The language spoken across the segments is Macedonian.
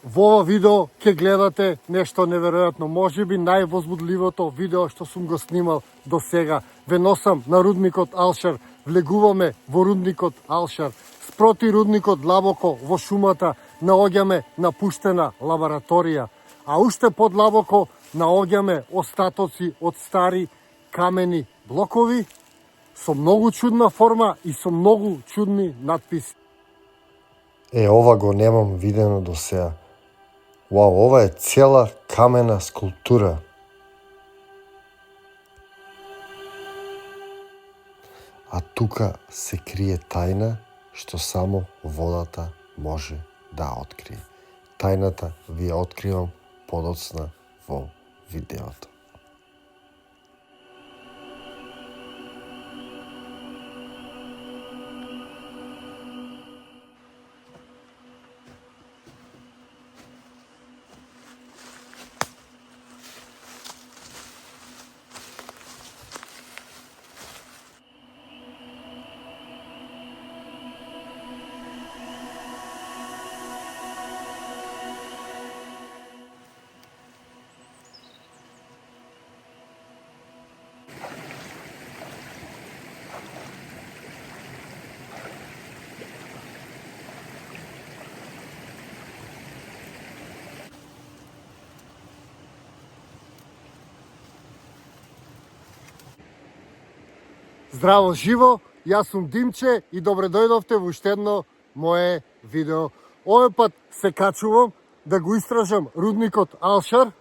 Во ова видео ќе гледате нешто неверојатно, можеби највозбудливото видео што сум го снимал до сега. Ве носам на рудникот Алшар, влегуваме во рудникот Алшар, спроти рудникот длабоко во шумата наоѓаме напуштена лабораторија, а уште подлабоко наоѓаме остатоци од стари камени блокови со многу чудна форма и со многу чудни надписи. Ова го немам видено до сега. Вау, ова е цела камена скулптура. А тука се крие тајна што само водата може да открие. Тајната ви ја откривам подоцна во видеото. Здраво живо, јас сум Димче и добре дојдовте во уште едно мое видео. Овој пат се качувам да го истражам рудникот Алшар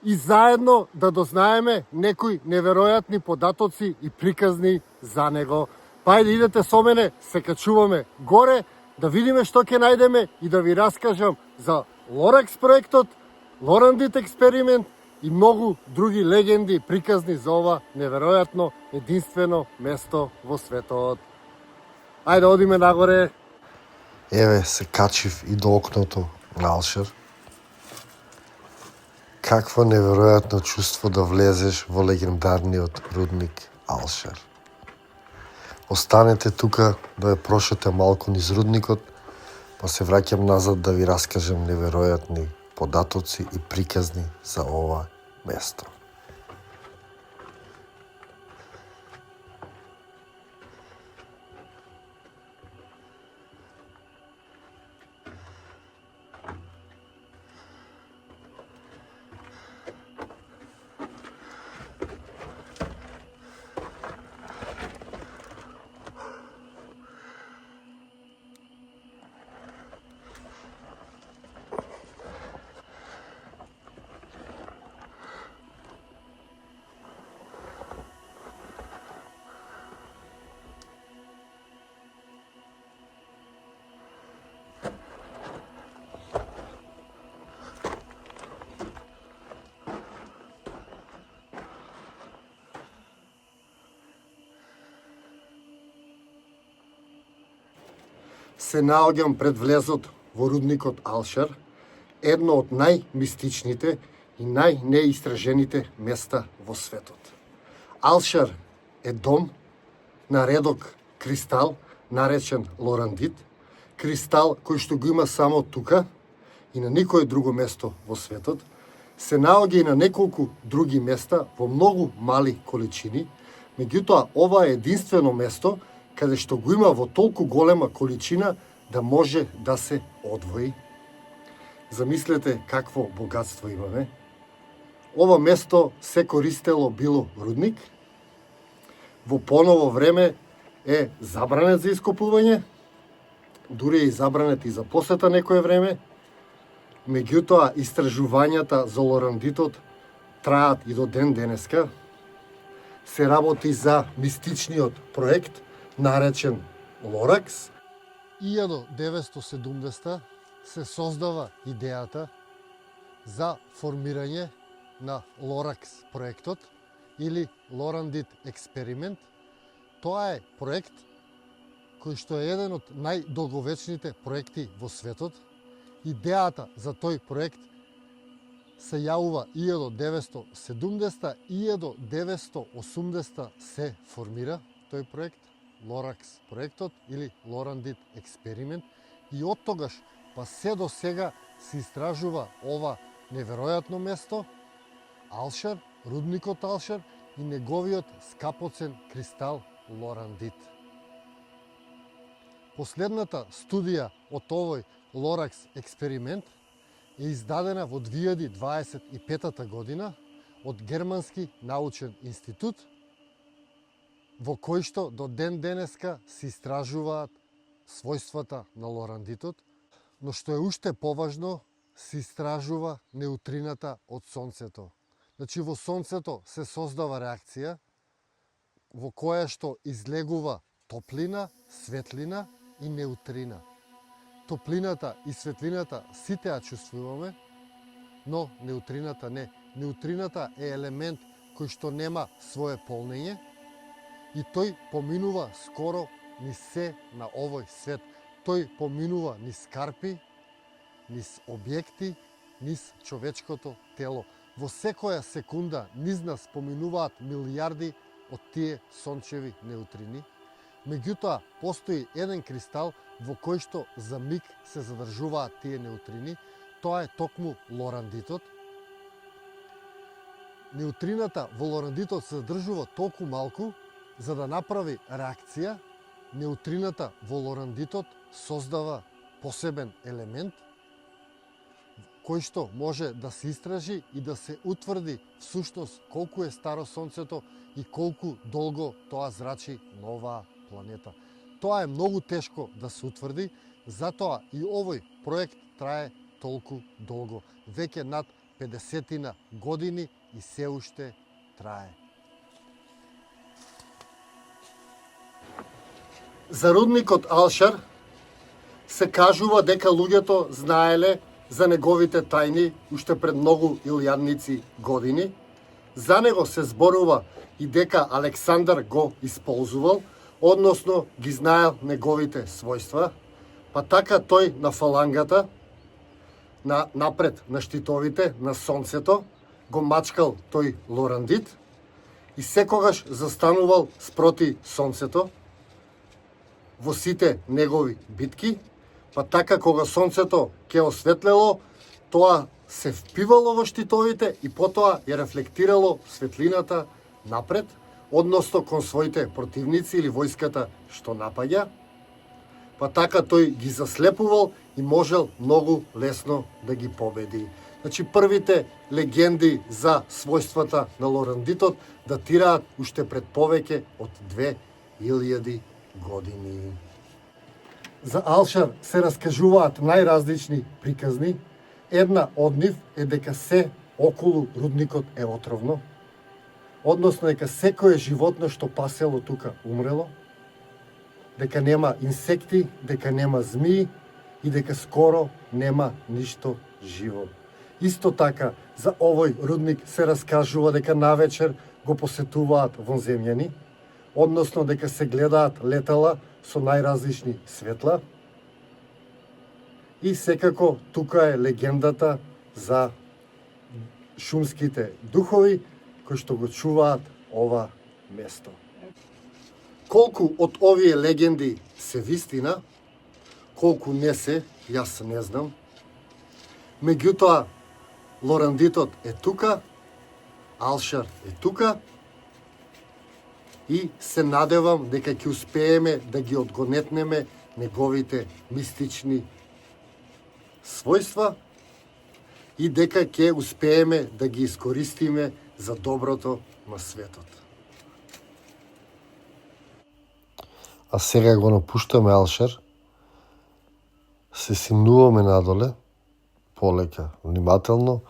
и заедно да дознаеме некои неверојатни податоци и приказни за него. Пајде, идете со мене, се качуваме горе, да видиме што ќе најдеме и да ви раскажам за Лоракс проектот, Лорандит експеримент и многу други легенди приказни за ова неверојатно единствено место во светот. Ајде, одиме нагоре. Еве, се качив и до окното на Алшар. Какво неверојатно чувство да влезеш во легендарниот рудник Алшар. Останете тука да ја прошете малку низ рудникот, па се враќам назад да ви раскажам неверојатни податоци и приказни за ова место. Се наоѓам пред влезот во рудникот Алшар, едно од најмистичните и најнеистражените места во светот. Алшар е дом на редок кристал, наречен Лорандит, кристал кој што го има само тука и на никое друго место во светот, се наоѓа и на неколку други места во многу мали количини, меѓутоа ова е единствено место каде што го има во толку голема количина да може да се одвои. Замислете какво богатство имаме. Ова место се користело било рудник, во поново време е забранет за ископување, дури е и забранет и за посета некое време, меѓутоа истражувањата за лорандитот траат и до ден денеска. Се работи за мистичниот проект наречен Лоракс. 1970 се создава идејата за формирање на Лоракс проектот или Лорандит експеримент. Тоа е проект кој што е еден од најдолговечните проекти во светот. Идејата за тој проект се јавува 1970 и 1980 се формира тој проект. Лоракс проектот или Лорандит експеримент и од тогаш па се до сега се истражува ова неверојатно место, Алшер, рудникот Алшер и неговиот скапоцен кристал лорандит. Последната студија од овој Лоракс експеримент е издадена во 2025 година од Германски научен институт, во кој што до ден денеска се истражуваат својствата на лорандитот, но што е уште поважно, се истражува неутрината од Сонцето. Значи во Сонцето се создава реакција во која што излегува топлина, светлина и неутрина. Топлината и светлината сите ја чувствуваме, но неутрината не. Неутрината е елемент кој што нема свое полнење и тој поминува скоро низ се на овој свет. Тој поминува низ карпи, низ објекти, низ човечкото тело. Во секоја секунда низ нас поминуваат милијарди од тие сончеви неутрини. Меѓутоа, постои еден кристал во кој што за миг се задржуваат тие неутрини. Тоа е токму лорандитот. Неутрината во лорандитот се задржува толку малку за да направи реакција. Неутрината во лорандитот создава посебен елемент кој што може да се истражи и да се утврди всушност колку е старо Сонцето и колку долго тоа зрачи на оваа планета. Тоа е многу тешко да се утврди, затоа и овој проект трае толку долго. Веќе над 50 години и се уште трае. За рудникот Алшер се кажува дека луѓето знаеле за неговите тајни уште пред многу илјадници години. За него се зборува и дека Александар го исползувал, односно ги знаел неговите својства, па така тој на фалангата, напред на штитовите, на Сонцето, го мачкал тој лорандит и секогаш застанувал спроти Сонцето во сите негови битки, па така кога Сонцето ќе осветлело, тоа се впивало во штитовите и потоа ја рефлектирало светлината напред, односно кон своите противници или војската што напаѓа, па така тој ги заслепувал и можел многу лесно да ги победи. Значи, првите легенди за својствата на лорандитот датираат уште пред повеќе од 2000 години. За Алшер се раскажуваат најразлични приказни. Една од нив е дека се околу рудникот е отровно, односно дека секое животно што пасело тука умрело, дека нема инсекти, дека нема змии и дека скоро нема ништо живо. Исто така, за овој рудник се раскажува дека навечер го посетуваат вонземјани, односно дека се гледаат летала со најразлични светла. И секако тука е легендата за шумските духови кои што го чуваат ова место. Колку од овие легенди се вистина, колку не се, јас не знам. Меѓутоа, лорандитот е тука, Алшер е тука и се надевам дека ќе успееме да ги одгонетнеме неговите мистични својства и дека ќе успееме да ги искористиме за доброто на светот. А сега го напуштаме Алшер, се симнуваме надоле, полека, внимателно,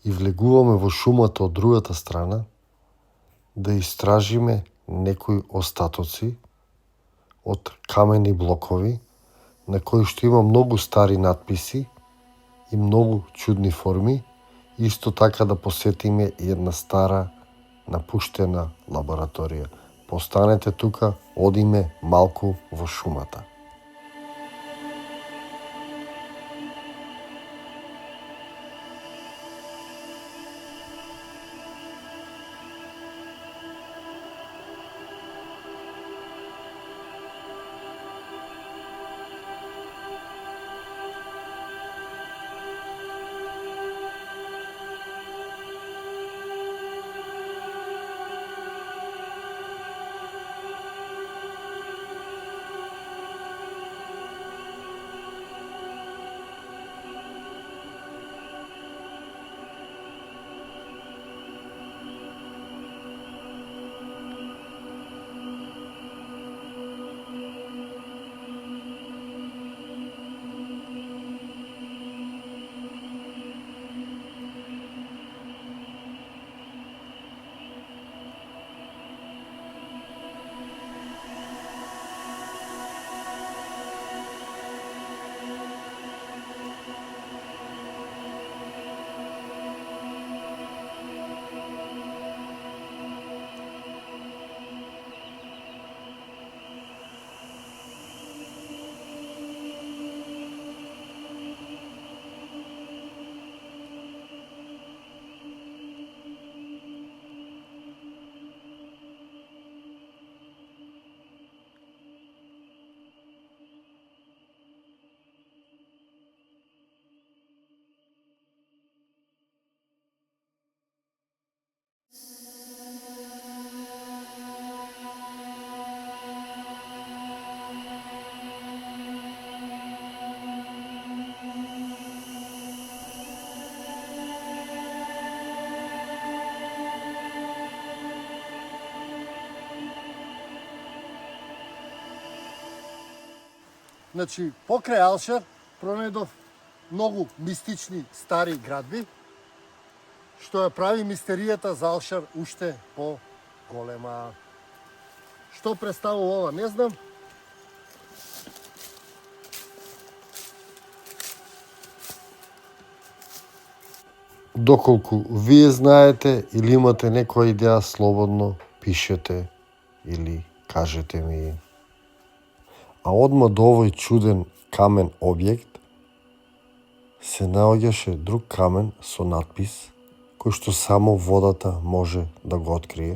и влегуваме во шумата од другата страна, да истражиме некои остатоци од камени блокови, на кои што има многу стари надписи и многу чудни форми, исто така да посетиме и една стара напуштена лабораторија. Постанете тука, одиме малку во шумата. Значи, покрај Алшер пронајдов многу мистични стари градби, што ја прави мистеријата за Алшер уште по-голема. Што представува ова, не знам. Доколку вие знаете или имате некоја идеја, слободно пишете или кажете ми. А одма до овој чуден камен објект се наоѓаше друг камен со надпис кој што само водата може да го открие.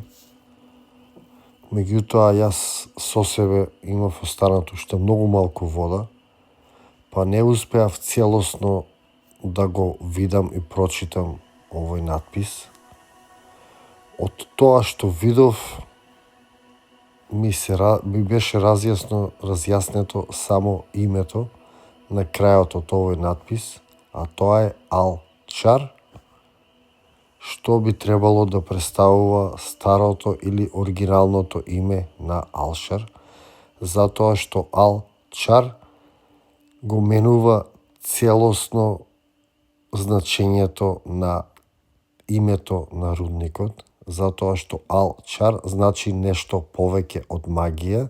Меѓутоа, јас со себе имав останато уште многу малку вода, па не успеав целосно да го видам и прочитам овој надпис. Од тоа што видов, ми беше разјаснето само името на крајот од овој надпис, а тоа е Ал-Чар, што би требало да представува старото или оригиналното име на Алшер, затоа што Ал-Чар го менува целосно значењето на името на рудникот, затоа што Ал-Чар значи нешто повеќе од магија,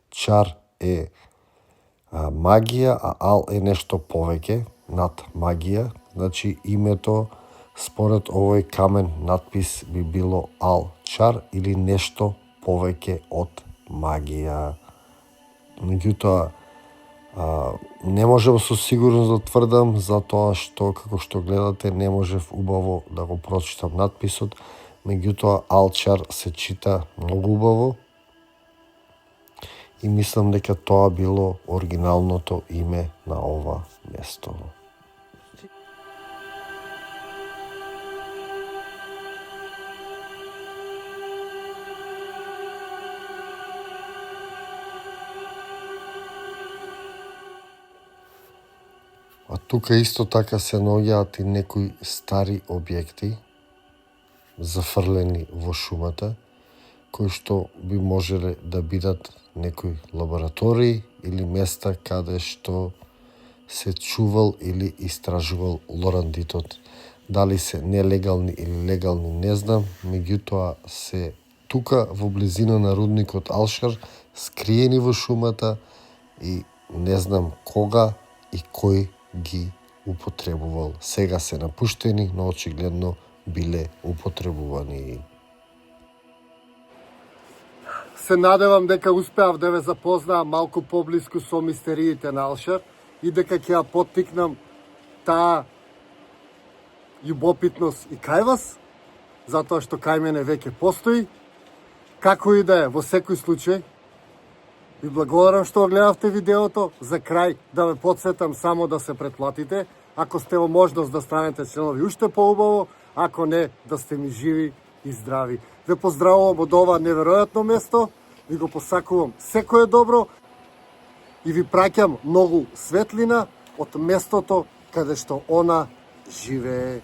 Чар е магија, а Ал е нешто повеќе над магија, значи името според овој камен надпис би било Ал-Чар или нешто повеќе од магија. Меѓутоа, не можам со сигурност да тврдам, затоа што, како што гледате, не можев убаво да го прочитам надписот, меѓутоа Ал-Чар се чита многу убаво и мислам дека тоа било оригиналното име на ова место. А тука исто така се наоѓаат и некои стари објекти, зафрлени во шумата, кои што би можеле да бидат некои лаборатории или места каде што се чувал или истражувал лорандитот. Дали се нелегални или легални, не знам, меѓутоа се тука во близина на рудникот Алшер, скриени во шумата и не знам кога и кој ги употребувал. Сега се напуштени, но очигледно биле употребувани. Се надевам дека успеав да ве запознаам малку поблиску со мистериите на Алшер и дека ќе ја поттикнам таа љубопитност и кај вас, затоа што кај мене веќе постои. Како и да е, во секој случај, ви благодарам што гледавте видеото. За крај да ве потсетам само да се претплатите. Ако сте во можност да станете членови уште поубаво, ако не, да сте ми живи и здрави. Ве поздравувам од ова неверојатно место, ви го посакувам секое добро и ви праќам многу светлина од местото каде што она живее.